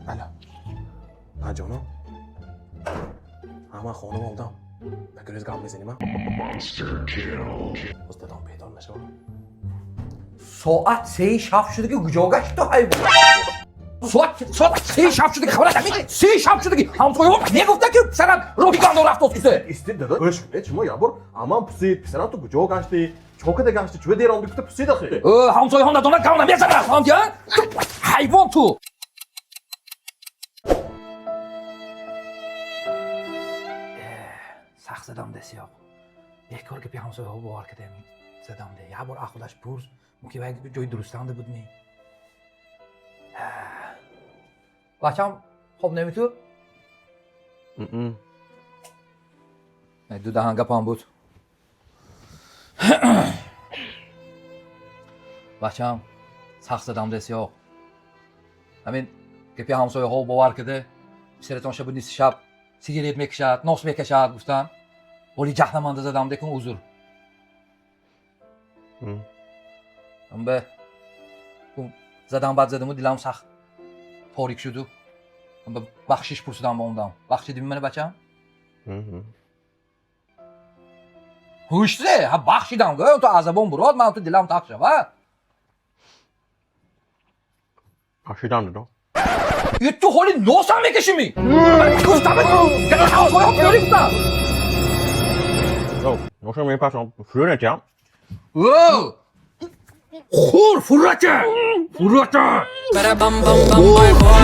بله نه جانم اما خانم آمدم نگریز گام میزنیم استادم پیدا نشو ساعت 3 شب شده که کجا گشت تو حیوان ساعت 3 شب شده که خبرت نمی 3 شب شده که همسایه ها نگفتن که پسرم روبیکان رفت اتوبوسه استید دادا اش شما یابر اما پسرم تو کجا گشتی چوکده گشتی چه دیر آمدی گفته پسید آخه همسایه ها ندونن کارو نمیزنن فهمیدی حیوان تو سخت زدم دستی آقا یک کار که پی همسایه ها باور کده می زدم ده یه بار اخودش پرس موکی باید جای درستانده بود می بچم خب نمیتو؟ دو دهنگه پام بود بچم سخت زدم دستی آقا همین که پی همسایه ها باور کده سرتان شب نیست شب سیگریت میکشد ناس میکشد گفتن ولی جهنمنده زدم دکن حضور من به زدم بعد زدم و دیلم سخت تاریک شد و من به بخشش پرسیدم با اومدم بخشیدی منه بچم؟ هوشته ها بخشیدم گه تو عذابم براد من تو دیلم تخت شد بخشیدم دادا یه تو حالی ناس هم میکشی می گفتم که همسایه ها پیاری گفتم نوشم این پسم فرو نتیم خور فرته Para bam bam bam bam bam.